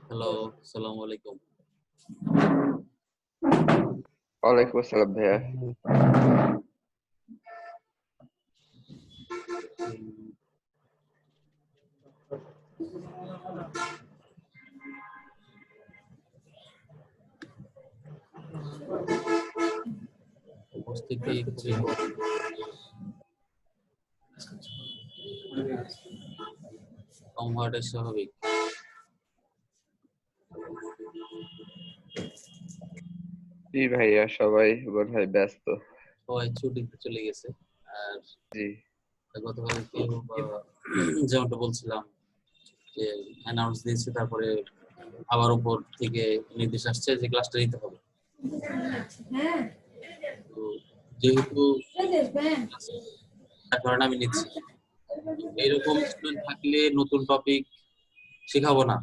Hello, আসসালামু আলাইকুম। ওয়ালাইকুম আসসালাম ভাইয়া। উপস্থিতি খুবই কম। কম হওয়াটাই স্বাভাবিক। জি ভাইয়া, সবাই বোধহয় ব্যস্ত। সবাই ছুটিতে চলে গেছে। আর জি গতকালকেও যেমনটা বলছিলাম যে অ্যানাউন্স দিয়েছে, তারপরে আবার উপর থেকে নির্দেশ আসছে যে ক্লাসটা নিতে হবে। তো যেহেতু তার কারণে আমি নিচ্ছি। এইরকম স্টুডেন্ট থাকলে নতুন টপিক শেখাবো না,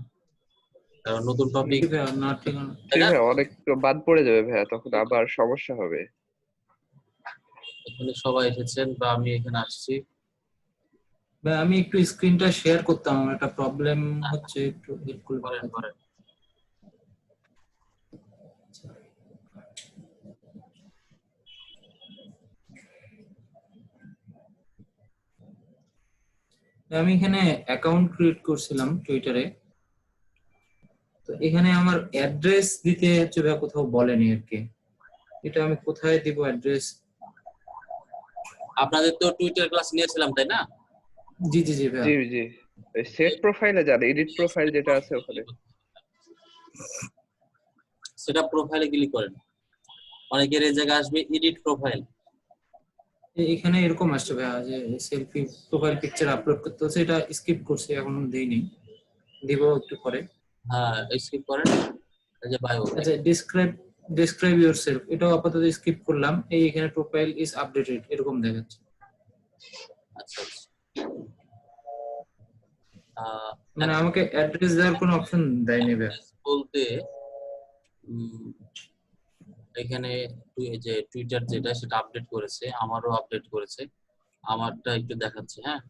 কারণ নতুন টপিক জি ভাইয়া, অনেক বাদ পড়ে যাবে ভাইয়া, তখন আবার সমস্যা হবে। এখানে সবাই এসেছেন বা আমি এখানে আসছি। ভাই আমি একটু স্ক্রিনটা শেয়ার করতাম, আমার একটা প্রবলেম হচ্ছে, একটু হেল্প করলে ভালো হতো। করেন। আমি এখানে অ্যাকাউন্ট ক্রিয়েট করছিলাম টুইটারে, তো এখানে আমার অ্যাড্রেস দিতে হচ্ছে ভাই, কোথাও বলেনি আর কি। এটা আমি কোথায় দিব অ্যাড্রেস? আপনাদের তো টুইটার ক্লাস নিয়েছিলাম, তাই না? জি জি জি ভাই। জি জি, সেট প্রোফাইলে যান, এডিট প্রোফাইল যেটা আছে ওখানে। সেটা প্রোফাইলে ক্লিক করেন। অনেকের এই জায়গায় আসবে এডিট প্রোফাইল। এখানে এরকম আসছে ভাই যে সেলফি প্রোফাইল পিকচার আপলোড করতে হচ্ছে, এটা স্কিপ করছি, এখনো দেইনি, দিব একটু পরে। হ্যাঁ, স্কিপ করেন। এই যে বায়ো। আচ্ছা, describe yourself, এটাও আপাতত স্কিপ করলাম। এই এখানে প্রোফাইল ইজ আপডেটেড এরকম দেখাচ্ছে। আচ্ছা আচ্ছা। মানে আমাকে অ্যাড্রেস দেওয়ার কোনো অপশন দেয়নি ভাই। বলতে এখানে এই যে টুইটার যেটা সেটা আপডেট করেছে, আমারও আপডেট করেছে। আমারটা একটু দেখাচ্ছে। হ্যাঁ,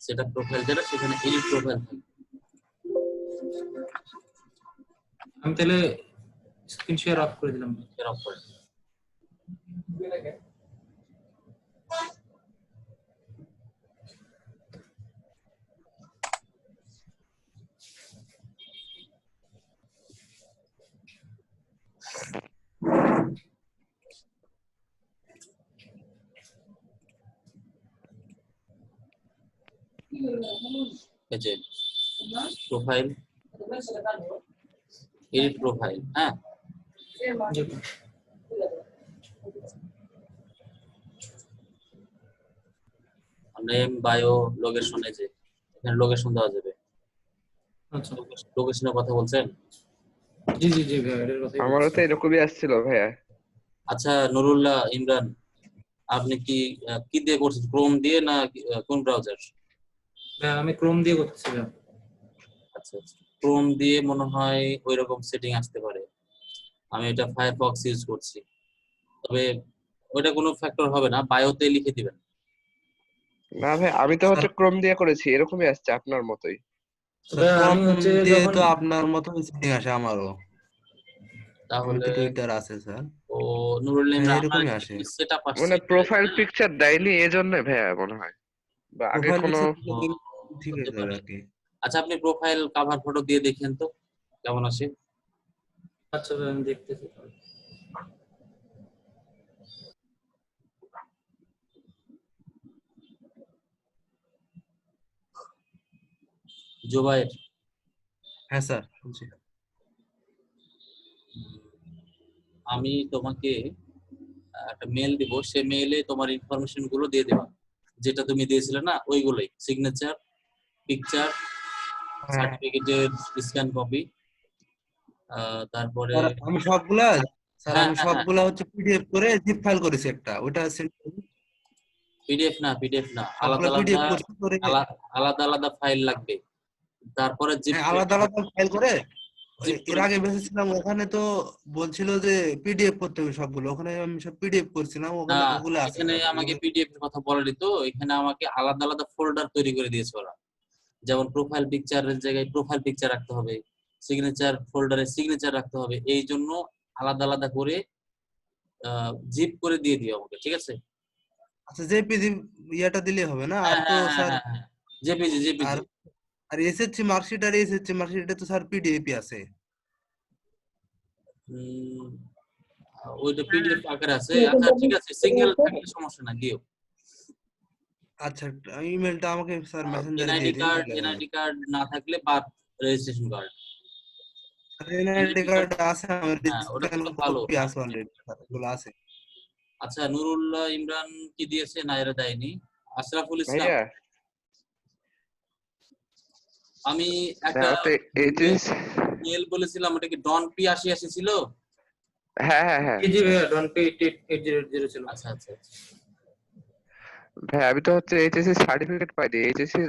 সেটা প্রোফাইল যেটা, সেখানে এডিট প্রোফাইল থাকে। আমি তাহলে স্ক্রিন শেয়ার অফ করে দিলাম। শেয়ার অফ করেন। এই যে প্রোফাইল, এডিট প্রোফাইল। হ্যাঁ, নেম, বায়ো, লোকেশন। এই যে এখানে লোকেশন দেওয়া যাবে। আচ্ছা, লোকেশনের কথা বলছেন? জি জি জি ভাই, এটার কথাই আমারও বলছি। তো এরকমই আসছিল ভাইয়া। আচ্ছা, নুরুল্লাহ ইমরান, আপনি কি কি দিয়ে করছেন? ক্রোম দিয়ে না কোন ব্রাউজার? ভাই আমি ক্রোম দিয়ে করতেছি ভাই। আচ্ছা আচ্ছা, ক্রোম দিয়ে মনে হয় ওইরকম সেটিং আসতে পারে। আমি এটা ফায়ারফক্স ইউজ করছি, তবে ওইটা কোনো ফ্যাক্টর হবে না। বায়োতে লিখে দিবেন। না ভাই, আমি তো হচ্ছে ক্রোম দিয়ে করেছি, এরকমই আসছে আপনার মতোই। আমি হচ্ছে দিয়ে যখন তো আপনার মতো সেটিং আসে আমারও। আমি তাহলে তো টুইটার আছে স্যার, ও নুরুল্লাহ ইমরান, আপনার এরকমই আসে। সেটআপ আসছে মানে প্রোফাইল পিকচার দেয়নি এজন্য ভাইয়া মনে হয়, বা আগে প্রোফাইল কোনো। পিকচার ঠিক হতে আছে পারে। আর কি। আচ্ছা, আপনি প্রোফাইল কভার ফটো দিয়ে দেখেন তো কেমন আসে। আচ্ছা ভাই আমি দেখতেছি। জুবাইর, হ্যাঁ স্যার, শুনছি। আমি তোমাকে একটা মেল দিব, সেই মেইলে তোমার ইনফরমেশন গুলো দিয়ে দেবা, যেটা তুমি দিয়েছিলে না ওইগুলোই, সিগনেচার, পিকচার, সার্টিফিকেটের স্ক্যান কপি, তারপরে স্যার আমি সবগুলা স্যার হ্যাঁ আমি হ্যাঁ হ্যাঁ, সবগুলা হচ্ছে পিডিএফ করে জিপ ফাইল করেছি একটা, ওটা send করি। পিডিএফ না, আলাদা সবগুলা আলাদা পিডিএফ করছি করে, আলাদা আলাদা ফাইল লাগবে। তারপরে জিপ হ্যাঁ আলাদা আলাদা ফাইল করে। জিপ এর আগে বেসেছিলাম ওখানে তো বলছিল যে পিডিএফ করতে হবে সবগুলো, ওখানে আমি সব পিডিএফ করছিলাম, না, ওখানে ওগুলো আছে এখানে স্যার। আমাকে পিডিএফ এর কথা বলেনি তো, এখানে আমাকে আলাদা আলাদা ফোল্ডার তৈরি করে দিয়েছে ওরা। যেমন প্রোফাইল পিকচারের জায়গায় প্রোফাইল পিকচার রাখতে হবে, সিগনেচার ফোল্ডারে সিগনেচার রাখতে হবে। এই জন্য আলাদা আলাদা করে জিপ করে দিয়ে দিও আমাকে, ঠিক আছে? আচ্ছা জেপিজি ইয়াটা দিলে হবে না? আর হ্যাঁ তো হ্যাঁ হ্যাঁ স্যার হ্যাঁ হ্যাঁ, জেপিজি আর জেপিজি। আর এসএসসি মার্কশিট আর এসএসসি মার্কশিটে তো স্যার পিডিএফ আছে। ওইটা পিডিএফ আকারে আছে। নতুন আচ্ছা ঠিক টপিক আছে, সিঙ্গেল আছে। থাকলে সমস্যা না, দিও। আচ্ছা ইমেলটা আমাকে স্যার মেসেঞ্জারে এনআইডি দিয়ে দিন কার্ড, তাহলে হবে। এনআইডি কার্ড না থাকলে birth registration card. NID NID card, card আছে আমার, হ্যাঁ ওটা স্ক্যান তো ভালো। কপি আছে অলরেডি, এগুলো আছে। আচ্ছা নুরুল্লাহ ইমরান কি দিয়েছে? না এরা দেয়নি। আশরাফুল ইসলাম, ভাইয়া আমি না একটা ওটা এইচএস মেল বলেছিলাম, ওটা কি ডন পি 8080 ছিল? হ্যাঁ হ্যাঁ হ্যাঁ জি জি ভাইয়া, ডন পে 8080 ছিল। আচ্ছা আচ্ছা আচ্ছা। ভাই আমি তো হচ্ছে এইচএসসি সার্টিফিকেট পাইনি, এইচএসসি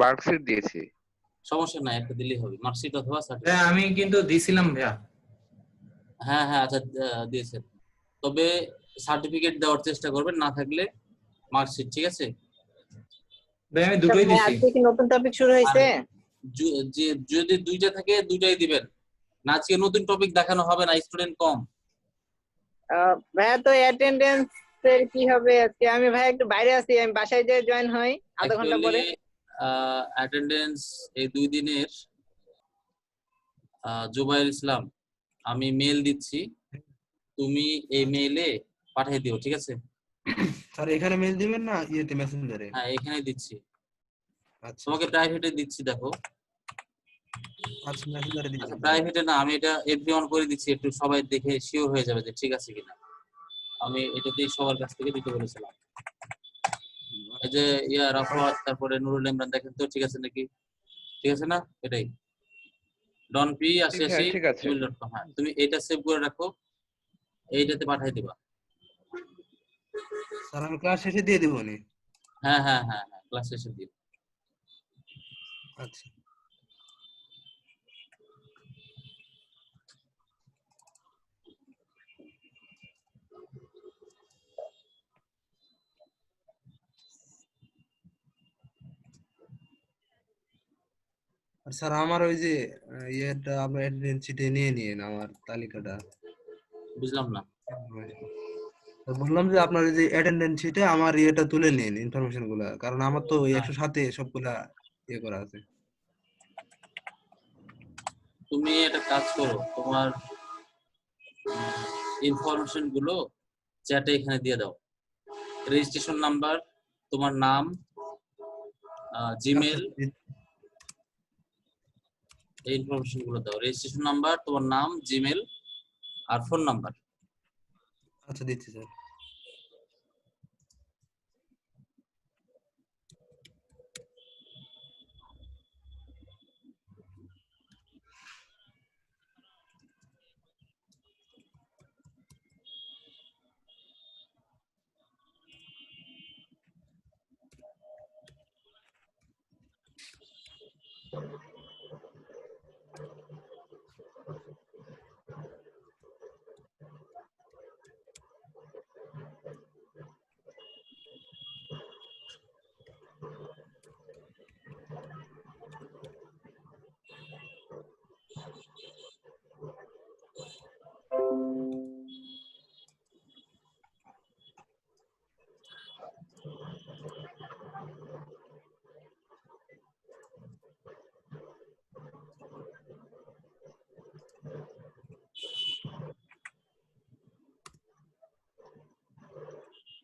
মার্কশিট দিয়েছি। সমস্যা নাই, একটা দিলেই হবে, মার্কশিট অথবা ভাইয়া সার্টিফিকেট। আমি কিন্তু দিছিলাম ভাইয়া। হ্যাঁ হ্যাঁ আচ্ছা, দিয়েছেন। তবে সার্টিফিকেট দেওয়ার চেষ্টা করবেন, না থাকলে মার্কশিট, ঠিক আছে? ভাই আমি আচ্ছা দুটোই ভাই, দিছি। আজকে কি নতুন টপিক শুরু আর হয়েছে? যে যদি দুইটা থাকে দুইটাই দিবেন, না আজকে নতুন টপিক দেখানো হবে না, স্টুডেন্ট কম। ভাইয়া তো অ্যাটেন্ডেন্স এর কি হবে আজকে? আমি ভাই একটু বাইরে আছি, আমি বাসায় যেয়ে জয়েন হই আধা ঘন্টা অ্যাকচুয়ালি পরে। অ্যাটেন্ডেন্স এই 2 দিনের, জুবাইর ইসলাম, আমি মেল দিচ্ছি, তুমি এই মেইলে পাঠিয়ে দিও, ঠিক আছে? স্যার এখানে মেল দিবেন না ইয়েতে মেসেঞ্জারে? হ্যাঁ এখানে দিচ্ছি, আচ্ছা তোমাকে প্রাইভেটে দিচ্ছি, দেখো। আচ্ছা মেসেঞ্জারে দিয়ে আচ্ছা দিন। প্রাইভেটে না, আমি এটা এভরিওয়ান করে দিচ্ছি, একটু সবাই দেখে শিওর হয়ে যাবে যে ঠিক আছে কিনা। আমি এটাতেই সবার কাছ থেকে দিতে বলেছিলাম। এই যে রাফাত, তারপরে নুরুল ইমরান, দেখেন তো ঠিক আছে নাকি? ঠিক আছে না? এটাই ডন পি হ্যাঁ 8080 ঠিক আছে। gmail.com। হ্যাঁ তুমি এটা সেভ করে রাখো, এইটাতে পাঠিয়ে দিবা। স্যার আমি ক্লাস শেষে দিয়ে দিব নি? হ্যাঁ হ্যাঁ হ্যাঁ হ্যাঁ, ক্লাস শেষে দিও। আচ্ছা আর স্যার আমার ওই যে ইয়েটা আপনার অ্যাটেন্ডেন্স শিটে নিয়ে নিন আমার তালিকাটা। বুঝলাম না। বললাম যে আপনার এই যে অ্যাটেন্ডেন্স শিটে আমার ইয়েটা তুলে নিন, ইনফরমেশন গুলা, কারণ আমার তো ওই হ্যাঁ, 107 এ সবগুলা ইয়ে করা আছে। তুমি একটা কাজ করো, তোমার ইনফরমেশন গুলো চ্যাটে এখানে দিয়ে দাও। রেজিস্ট্রেশন নাম্বার, তোমার নাম, আচ্ছা জিমেল, দি- এই ইনফরমেশন গুলো দাও। রেজিস্ট্রেশন নাম্বার, তোমার নাম, জিমেল আর ফোন নাম্বার। আচ্ছা দিচ্ছি স্যার।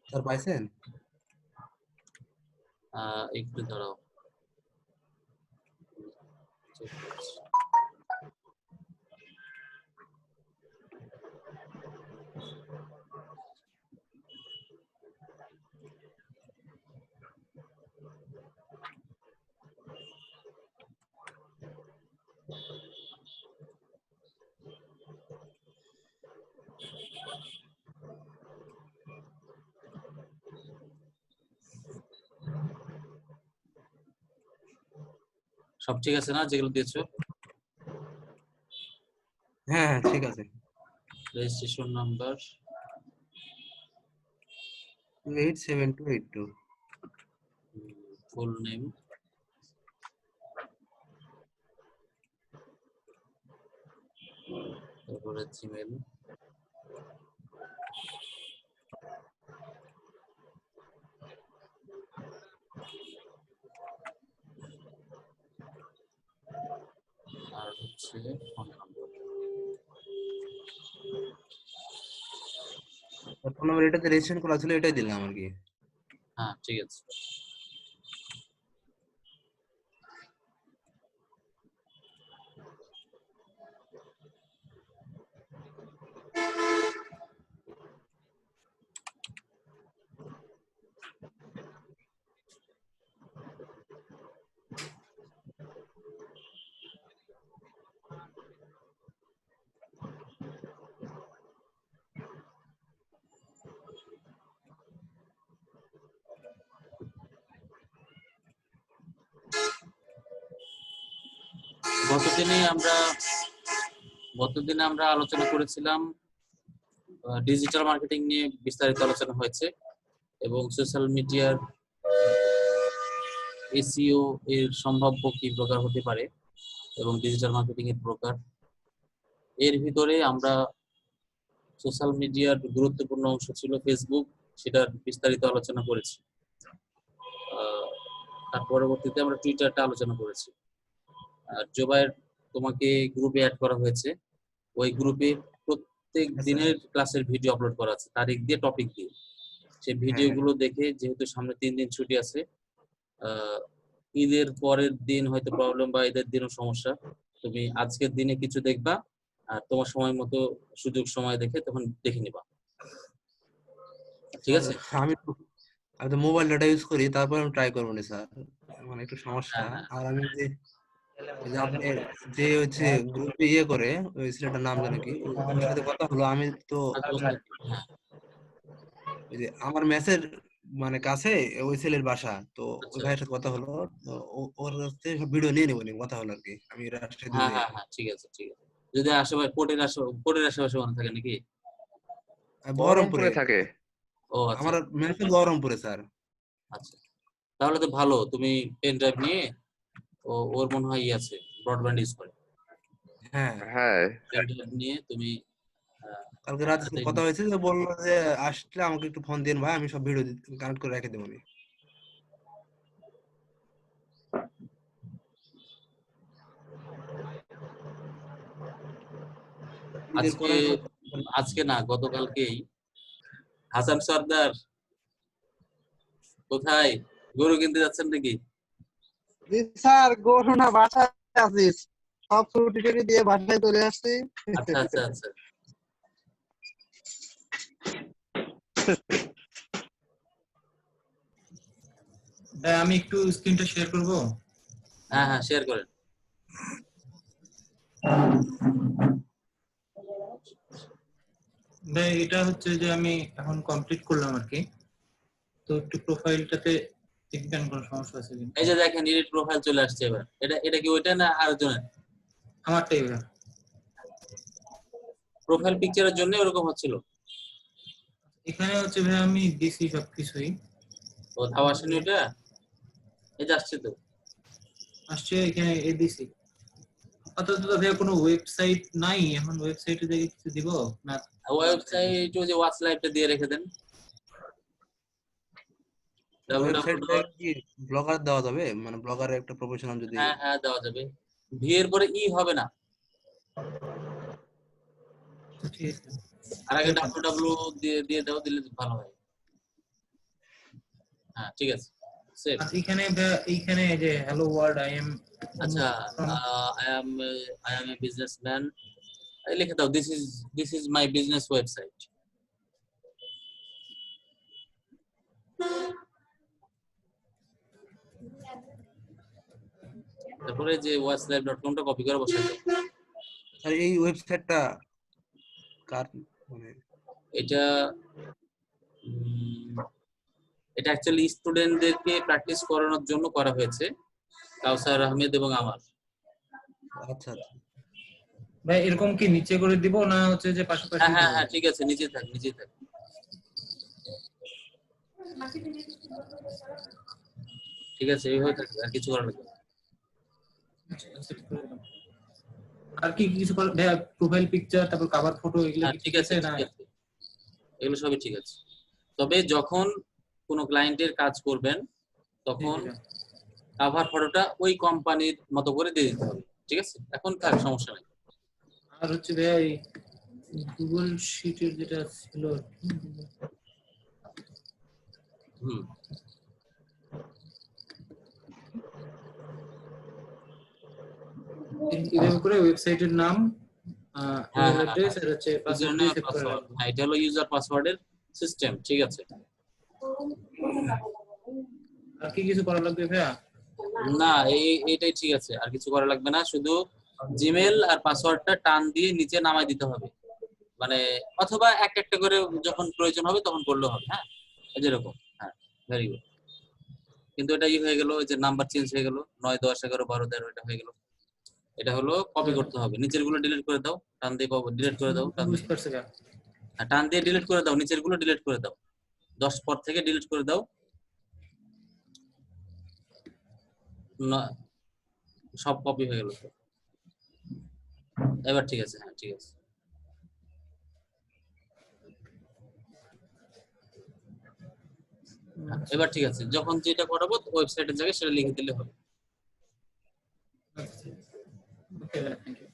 স্যার পাইছেন? একটু দাঁড়াও। সব ঠিক আছে না যেগুলো দিয়েছো? হ্যাঁ হ্যাঁ ঠিক আছে। Registration number, 287282। ফুল নেম, তারপরে জিমেল, আর হচ্ছে ফোন নাম্বার। ফোন নাম্বার এটাতে রেজিস্ট্রেশন করা ছিল, এটাই দিলাম আর কি। হ্যাঁ ঠিক আছে। গতদিনে আমরা আলোচনা করেছিলাম ডিজিটাল মার্কেটিং নিয়ে বিস্তারিত আলোচনা হয়েছে এবং সোশ্যাল মিডিয়ার এসইও এর সম্ভাব্য কি প্রকার হতে পারে এবং ডিজিটাল মার্কেটিং এর প্রকার। এর ভিতরে আমরা সোশ্যাল মিডিয়ার গুরুত্বপূর্ণ অংশ ছিল ফেসবুক, সেটার বিস্তারিত আলোচনা করেছি। তার পরবর্তীতে আমরা টুইটারটা আলোচনা করেছি। আর জোবায়ের, তোমাকে গ্রুপে অ্যাড করা হয়েছে। ওই গ্রুপে প্রত্যেক দিনের ক্লাসের ভিডিও আপলোড করা আছে, তারিখ দিয়ে টপিক দিয়ে। সেই ভিডিওগুলো দেখে, যেহেতু সামনে 3 দিন ছুটি আছে, ঈদের পরের দিন হয়তো প্রবলেম বা ঈদের দিনও সমস্যা, তুমি আজকের দিনে কিছু দেখবা আর তোমার সময় মতো সুযোগ সময় দেখে তখন দেখে নিবা, ঠিক আছে? আমি তো মোবাইল ডাটা ইউজ করি, তারপর আমি ট্রাই করবো না স্যার, মানে একটু সমস্যা। হ্যাঁ, আর আমি যে ওই যে আপনি যে হচ্ছে গ্রুপে ইয়ে করে, ওই ছেলেটার নাম জানো কি, ওর সাথে কথা হলো। আমি তো হ্যাঁ, ওই যে আমার মেসের মানে কাছে ওই ছেলের বাসা, তো ওই আচ্ছা, ভাইয়ের সাথে কথা হলো। তো ওর কাছে ভিডিও নিয়ে নেবো, কথা হলো আর কি। আমি রাজশাহীতে হ্যাঁ যে হ্যাঁ হ্যাঁ ঠিক আছে ঠিক আছে। যদি আশেপাশে কোর্টের আশেপাশে মনে থাকে নাকি? বহরমপুরে। বহরমপুরে থাকে। ও আচ্ছা আমার মেসে বহরমপুরে স্যার। আচ্ছা, তাহলে তো ভালো। তুমি পেন ড্রাইভ নিয়ে, ওর মনে হয় ই আছে, ব্রডব্যান্ড ইউজ করে। হ্যাঁ, হ্যাঁ, পেন ড্রাইভ নিয়ে তুমি কালকে রাতে সাথে কথা হয়েছে, যে বললো যে আসলে আমাকে একটু ফোন দিন ভাই, আমি সব ভিডিও কানেক্ট করে রেখে দেবো। ঈদের আজকে পরে আজকে না, গতকালকেই হাসান সর্দার কোথায়, গরু কিনতে যাচ্ছেন নাকি? স্যার গরু না, বাসায় আছিস, সব ছুটি টুটি দিয়ে বাসায় চলে আসছি। আচ্ছা আচ্ছা আচ্ছা, আমি একটু স্ক্রিনটা শেয়ার করব। হ্যাঁ হ্যাঁ শেয়ার করেন। ভাই এটা হচ্ছে যে আমি এখন কমপ্লিট করলাম আর কি। তো একটু প্রোফাইলটাতে দেখবেন কোনো সমস্যা আছে কিনা। এই যে দেখেন, এডিট প্রোফাইল চলে আসছে এবার। এটা কি ওইটা না আরেকজনের? আমারটাই ভাই। প্রোফাইল পিকচারের জন্য এরকম হচ্ছিল। এখানে হচ্ছে ভাই আমি দিছি সবকিছুই। কোথাও আসেনি ওটা? এই যে আসছে তো। আসছে এখানে এদিছি। আপাতত তো ভাই কোনো ওয়েবসাইট নাই, এখন ওয়েবসাইটে দেখে কিছু দিব না। ওয়েবসাইট ওই যে ওয়াচ লাইভটা দিয়ে রেখে দেন। ওয়েবসাইটে www. কি ব্লগার দেওয়া যাবে, মানে ব্লগারের একটা প্রফেশনাল যদি। হ্যাঁ হ্যাঁ দেওয়া যাবে। ভি এর পরে ই হবে না, ঠিক আছে। আর আগে www দিয়ে দিয়ে দাও, দিলে ভালো হয়। হ্যাঁ ঠিক আছে, সেভ। আর এইখানে যে হ্যালো ওয়ার্ল্ড আই এম। আচ্ছা, আই এম এ বিজনেসম্যান লিখে দাও। This is my business website. তারপরে যে watchlive.com টা কপি করে বসাতে দাও। আর এই ওয়েবসাইটটা কার, মানে এটা এটা অ্যাকচুয়ালি স্টুডেন্টদেরকে প্র্যাকটিস করানোর জন্য করা হয়েছে, কাউসার আহমেদ এবং আমার। আচ্ছা আচ্ছা। ভাই এরকম কি নিচে করে দিব না হচ্ছে যে পাশাপাশি হ্যাঁ হ্যাঁ দিব? হ্যাঁ ঠিক আছে, নিচে থাক নিচে থাক। ঠিক আছে, এইভাবে থাক, আর কিছু করার লাগবে না। আচ্ছা, accept করে দিলাম। আর কি কিছু প্রোফাইল পিকচার তারপর কভার ফটো এগুলো হ্যাঁ, কি ঠিক ঠিক আছে আছে না? ঠিক আছে, এগুলো সবই ঠিক আছে। তবে যখন কোনো ক্লায়েন্টের কাজ করবেন তখন কাভার ফটোটা ওই কোম্পানির মতো করে দিয়ে দিতে হবে, ঠিক আছে? এখন থাক, সমস্যা নেই। আর হচ্ছে ভাইয়া এই গুগল শিটের যেটা ছিল হুম, এইভাবে করে ওয়েবসাইটের নাম, হ্যাঁ ইমেল হ্যাঁ অ্যাড্রেস হ্যাঁ, আর হচ্ছে পাসওয়ার্ড ইউজার দিয়ে নেম সেভ করে পাসওয়ার্ড, রাখবো। হ্যাঁ এটা হলো ইউজার পাসওয়ার্ডের সিস্টেম, ঠিক আছে। আর কি কিছু করা লাগবে ভাইয়া? না, এইটাই ঠিক আছে, আর কিছু করা লাগবে না, শুধু জিমেল আর পাসওয়ার্ডটা টান দিয়ে নিচে নামাই দিতে হবে, মানে অথবা একটা করে যখন প্রয়োজন হবে তখন করলেও হবে। হ্যাঁ, এই যেরকম। হ্যাঁ, ভেরি গুড। কিন্তু এটা হয়ে গেল, যে নাম্বার চেঞ্জ হয়ে গেল, 9 10 11 12 13 এটা হয়ে গেল। এটা হলো কপি করতে হবে, নিচের গুলো ডিলিট করে দাও, টান দিয়ে ডিলিট করে দাও, টান দিয়ে, বুঝতে পারছি ভাইয়া। টান দিয়ে ডিলিট করে দাও, নিচের গুলো ডিলিট করে দাও, 10 পর থেকে ডিলিট করে দাও। সব কপি হয়ে গেল তো, এবার ঠিক আছে। হ্যাঁ ঠিক আছে। এবার ঠিক আছে, যখন যেটা করাবো ওয়েবসাইটের জায়গায় সেটা লিখে দিলে হবে। ওকে ভাইয়া, থ্যাংক ইউ।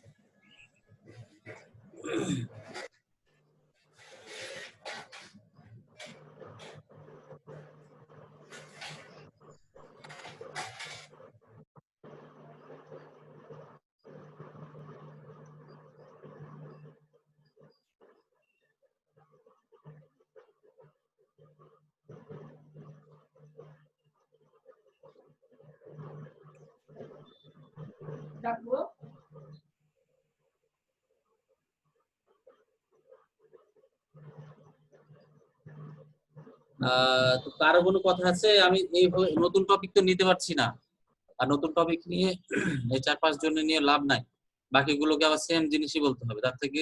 তো কারো কোনো কথা আছে? আমি এই নতুন টপিক তো নিতে পারছি না, আর নতুন টপিক নিয়ে এই 4-5 জন নিয়ে লাভ নাই, বাকিগুলোকে আবার সেম জিনিসই বলতে হবে, তার থেকে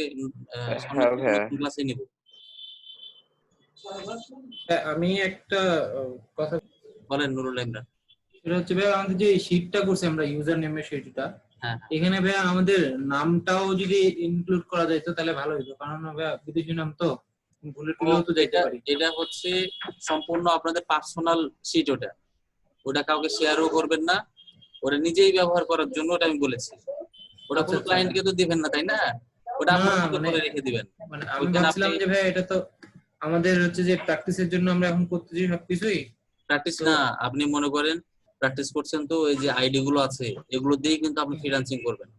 সামনে হ্যাঁ ভাইয়া, নতুন ক্লাসে নিব। হ্যাঁ, আমি একটা কথা বলেন নুরুল ইমরান। সেটা হচ্ছে ভাইয়া, আমাদের যে শিটটা করছি আমরা ইউজার নেমের শিটটা, হ্যাঁ এখানে ভাইয়া আমাদের নামটাও যদি ইনক্লুড করা যেত তাহলে ভালো হতো, কারণ ভাইয়া বিদেশি নাম তো ভুলে টুলেও তো যেতে পারি। এটা হচ্ছে সম্পূর্ণ আপনাদের পার্সোনাল শিট, ওটা কাউকে শেয়ারও করবেন না, ওটা নিজেই ব্যবহার করার জন্য ওটা আমি বলেছি। ওটা আচ্ছা, কোনো আচ্ছা। ক্লায়েন্টকে তো দিবেন না, তাই না? ওটা না, আপনার মতো মানে- করে রেখে দিবেন। মানে আমি ওইখানে ভাবছিলাম আপনি যে ভাইয়া এটা তো আমাদের হচ্ছে যে প্র্যাকটিসের জন্য আমরা এখন করতেছি সবকিছুই। প্র্যাকটিস তো- না, আপনি মনে করেন প্র্যাকটিস করছেন, তো এই যে আইডি গুলো আছে এগুলো দিয়েই কিন্তু আপনি ফ্রিল্যান্সিং করবেন,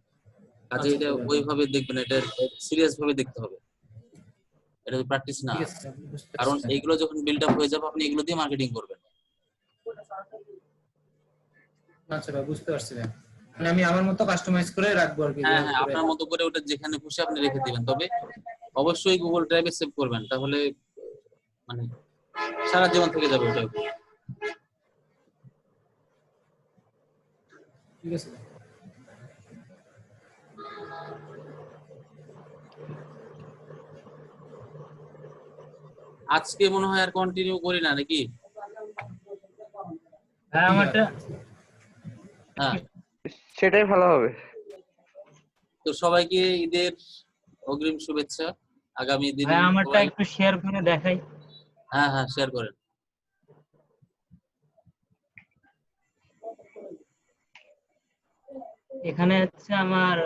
কাজে আচ্ছা, এটা আচ্ছা। ওইভাবে দেখবেন, এটা সিরিয়াস ভাবে দেখতে হবে, এটা তো প্র্যাকটিস না। ঠিক আছে স্যার, বুঝতে পারছি কারণ স্যার। এইগুলো যখন বিল্ড আপ হয়ে যাবে আপনি এগুলো দিয়ে মার্কেটিং করবেন। আচ্ছা ভাই, বুঝতে পারছি ভাই, মানে আমি আমার মতো কাস্টমাইজ করে রাখবো আর কি। হ্যাঁ যেভাবে হ্যাঁ, করে। আপনার মতো করে ওটা যেখানে খুশি আপনি রেখে দিবেন, তবে অবশ্যই গুগল ড্রাইভে সেভ করবেন, তাহলে মানে সারা জীবন থেকে যাবে ওটা। ঠিক আছে ভাই। আজকে মনে হয় আর কন্টিনিউ করি না নাকি? হ্যাঁ আমারটা হ্যাঁ, সেটাই ভালো হবে। তো সবাইকে ঈদের অগ্রিম শুভেচ্ছা। আগামী দিনে ভাই আমারটা একটু শেয়ার করে দেখাই। হ্যাঁ হ্যাঁ, শেয়ার করেন। এখানে হচ্ছে আমার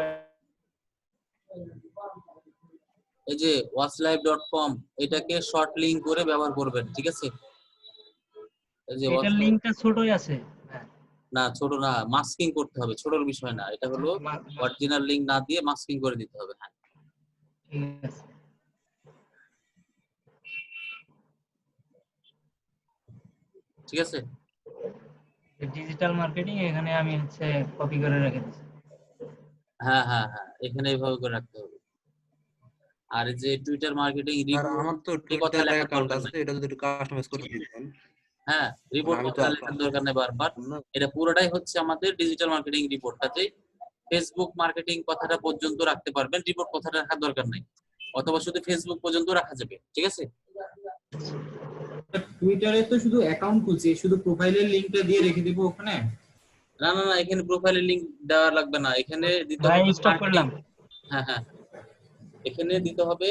এই যে watchlive.com এটাকে শর্ট লিংক করে ব্যবহার করবেন, ঠিক আছে? এই যে এটার লিংকটা ছোটই আছে। হ্যাঁ, না ছোট না, মাস্কিং করতে হবে, ছোটর বিষয় না, এটা হলো অরিজিনাল লিংক না দিয়ে মাস্কিং করে দিতে হবে। হ্যাঁ ঠিক আছে। ঠিক আছে। ডিজিটাল মার্কেটিং এখানে আমি হচ্ছে কপি করে রেখে দিচ্ছি। হ্যাঁ হ্যাঁ হ্যাঁ, এখানে এইভাবে করে রাখতে হবে। আর এই যে টুইটার মার্কেটিং আর রিপোর্ট, আমার তো এই কথা টুইটার লেখার অ্যাকাউন্ট দরকার আছে, নাই। এটা যদি একটু কাস্টমাইজ করে দিতেন। হ্যাঁ, রিপোর্ট আমি তো কথা লেখার দরকার নেই বারবার, এটা পুরোটাই হচ্ছে আমাদের ডিজিটাল মার্কেটিং রিপোর্টটাতে ফেসবুক মার্কেটিং কথাটা পর্যন্ত রাখতে পারবেন, রিপোর্ট কথাটা রাখার দরকার নাই, অথবা শুধু ফেসবুক পর্যন্ত রাখা যাবে, ঠিক আছে? টুইটারে তো শুধু অ্যাকাউন্ট খুলছি, শুধু প্রোফাইলের লিংকটা দিয়ে রেখে দিব ওখানে। না না না, এখানে প্রোফাইলের লিংক দেওয়া লাগবে না, এখানে দিতে ভাই হবে স্টপ করলাম। হ্যাঁ হ্যাঁ, এখানে দিতে হবে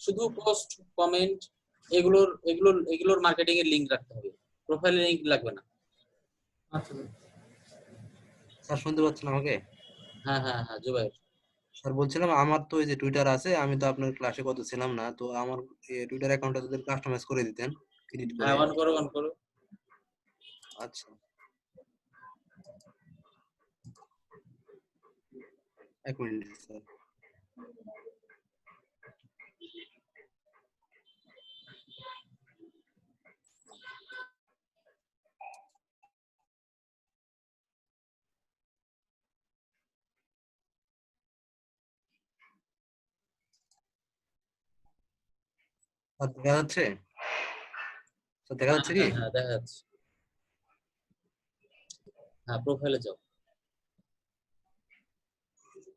শুধু পোস্ট, কমেন্ট, এগুলোর মার্কেটিং এর লিংক রাখতে হবে, প্রোফাইলের লিংক লাগবে না। আচ্ছা স্যার শুনতে পাচ্ছেন আমাকে? হ্যাঁ হ্যাঁ হ্যাঁ জুবাইর, স্যার বলছিলাম আমার তো এই যে টুইটার আছে, আমি তো আপনার ক্লাসে কত ছিলাম না, তো আমার টুইটার অ্যাকাউন্টটা যদি কাস্টমাইজ করে দিতেন এডিট করে। হ্যাঁ অন করো। আচ্ছা, এক মিনিট স্যার। স্যার দেখা যাচ্ছে? স্যার দেখা হ্যাঁ যাচ্ছে কি? হ্যাঁ হ্যাঁ দেখা যাচ্ছে। হ্যাঁ প্রোফাইলে যাও।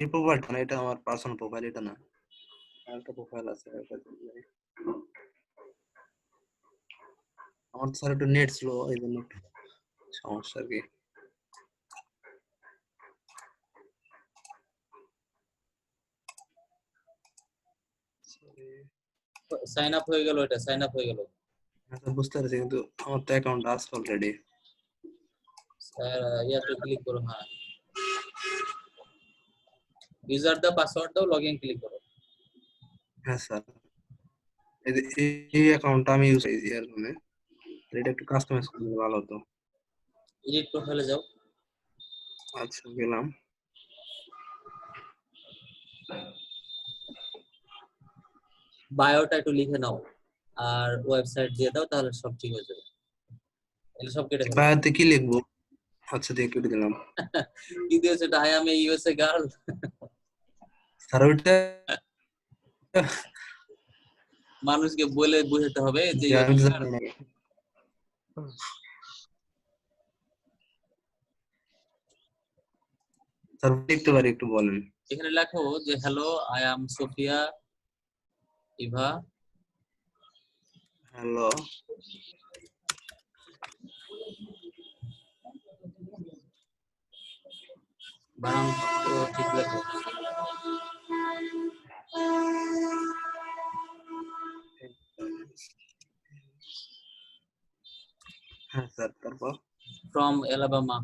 এই প্রোফাইলটা না, এটা আমার পার্সোনাল প্রোফাইল, এটা না। আরেকটা প্রোফাইল আছে, আমার তো স্যার একটু নেট স্লো, এই জন্য একটু সমস্যা আর কি। সাইন আপ হয়ে গেল, এটা সাইন আপ হয়ে গেল। আচ্ছা বুঝতে পারছি, কিন্তু আমার তো অ্যাকাউন্ট আছে অলরেডি। স্যার ইয়াতে ক্লিক করো, হ্যাঁ ইউজার দাও, পাসওয়ার্ড দাও, লগইন ক্লিক করো। হ্যাঁ স্যার, এই অ্যাকাউন্টটা আমি ইউজ করি এর জন্য, এটা একটু কাস্টমাইজ করলে ভালো হতো। এডিট প্রোফাইলে যাও। আচ্ছা গেলাম। বায়োটা একটু লিখে নাও আর ওয়েবসাইট দিয়ে দাও, তাহলে সব ঠিক হয়ে যাবে। এগুলো সব কেটে ফেলো। বায়োতে কি লিখবো? আচ্ছা দিয়ে কেটে দিলাম। কি দিয়েছে এটা? I M A USA girl. Sir ওইটা মানুষকে বলে বুঝাতে হবে যে আমি তো USA জানি না। স্যার লিখতে পারি, একটু বলেন। এখানে লেখো যে hello I am Sophia Eva, hello, বানান তো ঠিক লেখো। হ্যাঁ স্যার, তারপর ফ্রম এলাবামা।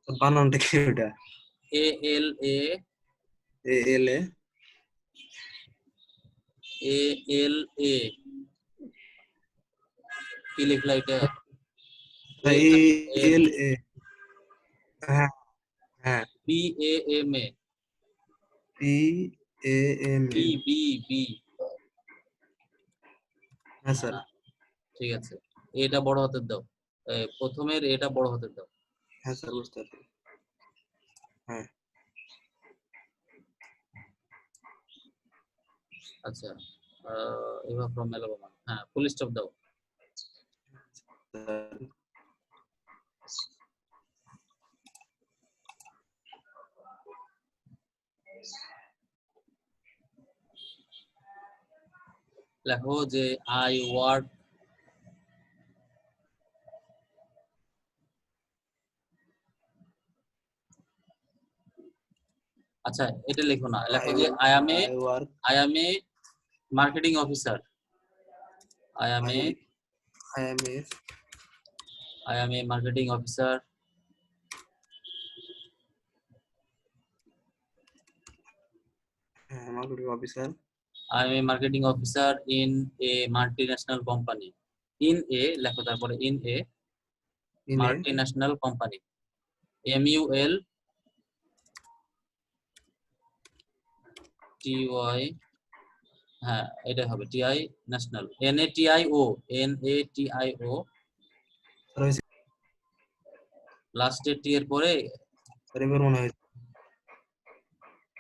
বানানটা কি ওইটা? ALA এল ALA কি লিখলা এটা? এল এ, হ্যাঁ হ্যাঁ, BAMA P A M A, B হ্যাঁ স্যার। ঠিক আছে, এটা বড় হাতের দাও, প্রথমের এটা বড় হাতের দাও। হ্যাঁ স্যার বুঝতে পারছি। হ্যাঁ আচ্ছা, এবার ফ্রম এলাবামা, হ্যাঁ ফুল স্টপ দাও। স্যার। লেখো যে আই ওয়ার্ক আচ্ছা এটা লেখো না, লেখো যে I work I M A marketing officer, I M A I am a marketing officer marketing officer I am a marketing officer in a multinational company. In a লেখো, তারপরে in a in a multinational company. MUL TY, হ্যাঁ এটা হবে TI national, NATIO service লাস্টের টি এর পরে, এবার মনে হয়।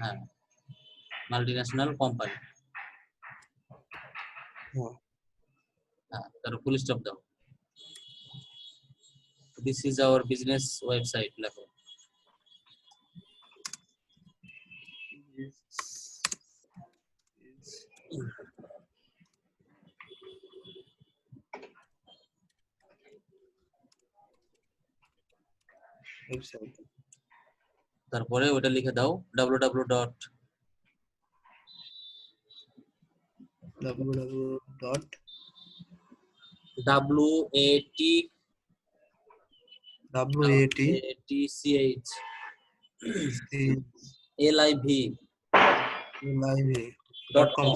হ্যাঁ মাল্টিন্যাশনাল কোম্পানি, হ্যাঁ হ্যাঁ তার ফুল স্টপ দাও। This is our business website লেখো। ওয়েবসাইট তারপরে ওটা লিখে দাও www ডট WATC liv.com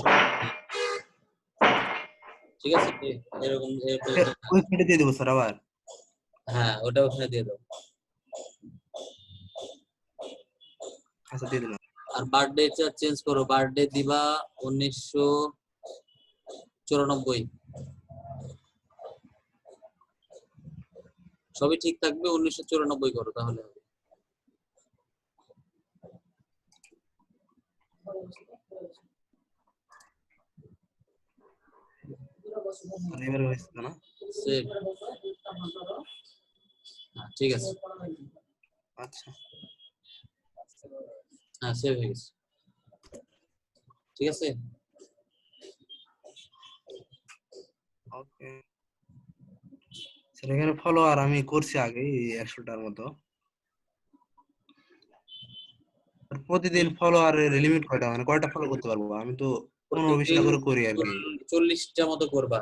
ঠিক আছে এরকম ওয়েবসাইটে দিয়ে দেবো স্যার আবার। হ্যাঁ ওটা ওখানে দিয়ে দাও। আচ্ছা দিয়ে দিলাম। আর বার্থডে চেঞ্জ করো, বার্থডে দিবা 1994। সবই ঠিক থাকবে, 1994 করো তাহলে হবে। এবার হয়েছে না? সেভ। ঠিক আছে, আচ্ছা হ্যাঁ সেভ হয়ে গেছে। ঠিক আছে, ওকে স্যার এখানে ফলোয়ার আমি করছি আগে 100টার মতো। প্রতিদিন ফলোয়ারের লিমিট কয়টা, মানে কয়টা ফলো করতে পারবো? আমি তো 15-20টা করে করি আর কি। 40টা মতো করবা,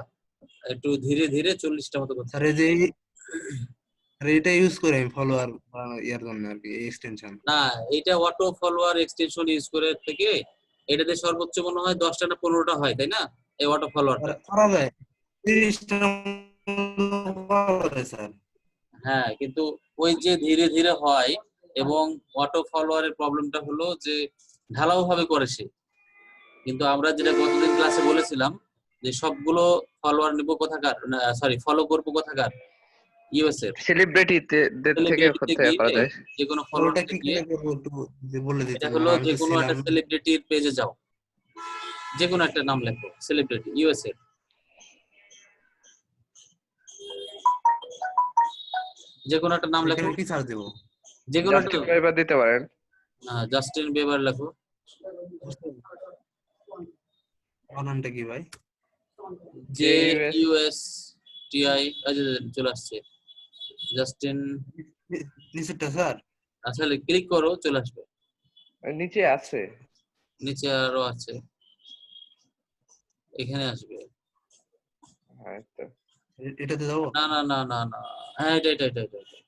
একটু ধীরে ধীরে 40টা মতো করতে। স্যার এই যে এটা ইউজ করে আমি ফলোয়ার ইয়ার জন্য আর কি, এক্সটেনশন। না, এটা অটো ফলোয়ার এক্সটেনশন ইউজ করে থেকে এটাতে সর্বোচ্চ মনে হয় 10টা না 15টা হয়, তাই না? এই অটো ফলোয়ারটা করা যায় 30টা স্যার। হ্যাঁ, কিন্তু ওই যে ধীরে ধীরে হয়, এবং অটো ফলোয়ারের প্রবলেমটা হলো যে ঢালাও ভাবে করে সে। কিন্তু আমরা যেটা গতদিন ক্লাসে বলেছিলাম যে সবগুলো ফলোয়ার নিব কোথাকার, সরি ফলো করবো কোথাকার, ইউএস এর সেলিব্রিটিদের থেকে সেলিব্রিটিতে করতে গিয়ে করা যায়। যে কোনো ওটা ফলোয়ারতে কি গিয়ে, করে করবো একটু যদি বলে এটা দিতেন, হলো মানে আমি যে তো কোনো একটা ছিলাম। সেলিব্রিটির পেজে যাও, যে কোনো একটা নাম লেখো সেলিব্রিটি ইউএস এর, যে কোনো একটা নাম লেখো, এখানে কি সার্চ দেবো? যে কোনো একটা, জাস্টিন বিবার দিতে পারেন। জাস্টিন বিবার লেখো। বানানটা কি ভাই? জে JUS ইউএস টিআই, চলে আসছে জাস্টিন। নিচেরটা স্যার? আসলে ক্লিক করো, চলে আসবে। নিচে আছে। নিচে আরো আছে, এখানে আসবে। হ্যাঁ তো এটাতে যাবো? না না না না না, হ্যাঁ এটা এটা এটা এটা এটা।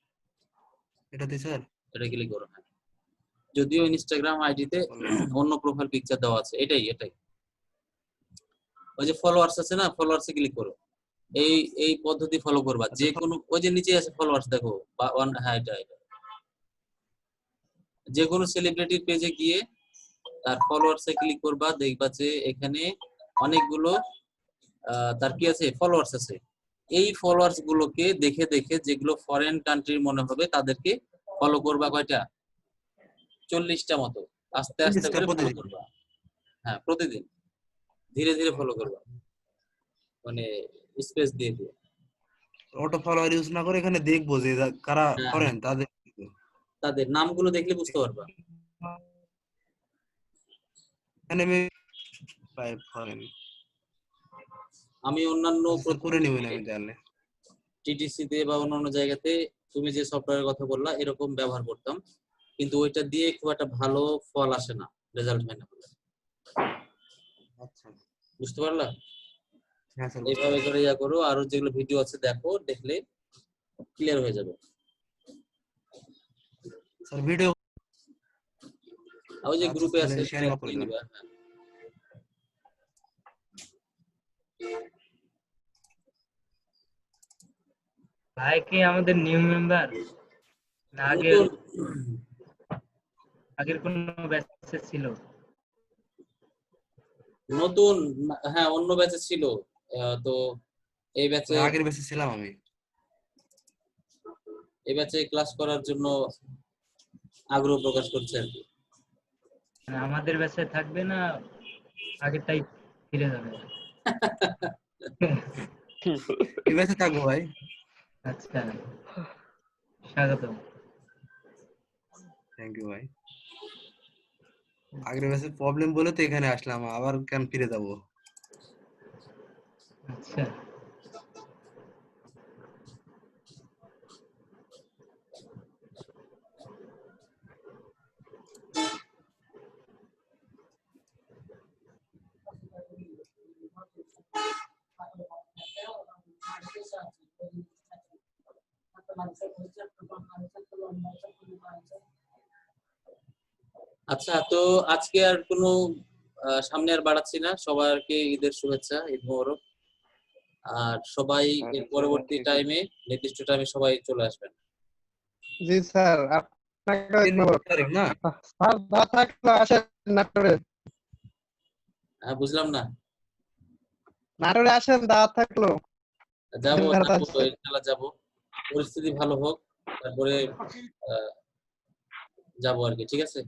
এটাতে স্যার? এটা ক্লিক করো। হ্যাঁ, যদিও ইনস্টাগ্রাম আইডিতে অন্য প্রোফাইল পিকচার দেওয়া আছে, এটাই এটাই। ওই যে ফলোয়ার্স আছে না, ফলোয়ার্সে ক্লিক করো। এই এই পদ্ধতি ফলো করবা, যে কোনো ওই যে নিচে আছে ফলোয়ার্স দেখো, হ্যাঁ এটা এটা। যে কোনো সেলিব্রিটির পেজে গিয়ে তার ফলোয়ার্সে ক্লিক করবা, দেখবা যে এখানে অনেকগুলো তার কি আছে, ফলোয়ার্স আছে। এই ফলোয়ার্স গুলোকে দেখে দেখে যেগুলো ফরেন কান্ট্রির মনে হবে তাদেরকে ফলো করবা। কয়টা? 40টা মতো। আস্তে আস্তে 40টা করে ফলো প্রতিদিন? করবা। হ্যাঁ প্রতিদিন ধীরে ধীরে ফলো করবা, মানে স্পেস দিয়ে দিয়ে। অটো ফলোয়ার ইউজ না করে এখানে দেখবো যে কারা হ্যাঁ, করেন তাদের। তাদের নামগুলো দেখলে বুঝতে পারবা। এখানে করেন আমি অন্যান্য করে নেবেন আমি তাহলে। টিটিসি তে বা অন্যান্য জায়গাতে তুমি যে সফটওয়্যারের কথা বললা এরকম ব্যবহার করতাম, কিন্তু ওইটা দিয়ে খুব একটা ভালো ফল আসে না, রেজাল্ট হয় না। আচ্ছা বুঝতে পারলা? হ্যাঁ স্যার। এইভাবে করে ইয়া করো, আরো যেগুলো ভিডিও আছে দেখো, দেখলে ক্লিয়ার হয়ে যাবে। স্যার ভিডিও ওই যে গ্রুপে আছে, শেয়ারিং share করে করে দেবেন। নিবা। হ্যাঁ। ভাই কি আমাদের নিউ মেম্বার না আগের নতুন আগের কোন ব্যাচে ছিল? নতুন হ্যাঁ, অন্য ব্যাচে ছিল। তো এই ব্যাচে আগের বেঁচে ছিলাম আমি। ক্লাস করার জন্য আগ্রহ প্রকাশ করছে আর কি। মানে আমাদের ব্যাচে থাকবে না আগেরটাই ফিরে যাবে? এই বেঁচে থাকবো ভাই। আচ্ছা, স্বাগত। থ্যাংক ইউ ভাই। আগের বেঁচে প্রবলেম বলে তো এখানে আসলাম, আবার কেন ফিরে যাবো? আচ্ছা, আচ্ছা, তো আজকে আর কোনো সামনে আর বাড়াচ্ছি না। সবাইকে ঈদের শুভেচ্ছা, ঈদ মোবারক। আর সবাই এর পরবর্তী টাইমে, নির্দিষ্ট টাইমে সবাই চলে আসবেন। জি স্যার, আপনাকে ধন্যবাদ। তারিখ না স্যার দাওয়াত থাকলে আসেন নাটোরে। বুঝলাম না। নাটোরে আসেন, দাওয়াত থাকলো। যাবো, ধন্যবাদ, যাবো, স্যার। ইনশাআল্লাহ যাবো। পরিস্থিতি ভালো হোক, তারপরে যাবো আর কি। ঠিক আছে?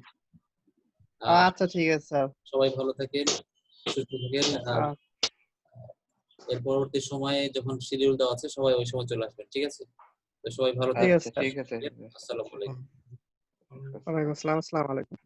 আচ্ছা ঠিক আছে স্যার। সবাই ভালো থাকেন, সুস্থ থাকেন। আর এর পরবর্তী সময়ে যখন শিডিউল দেওয়া আছে সবাই ওই সময় চলে আসবেন। ঠিক আছে? তো সবাই ভালো ঠিক থাকবেন। আছে স্যার। ঠিক আছে। আসসালামু আলাইকুম। ওয়ালাইকুম আসসালাম, আসসালামু আলাইকুম।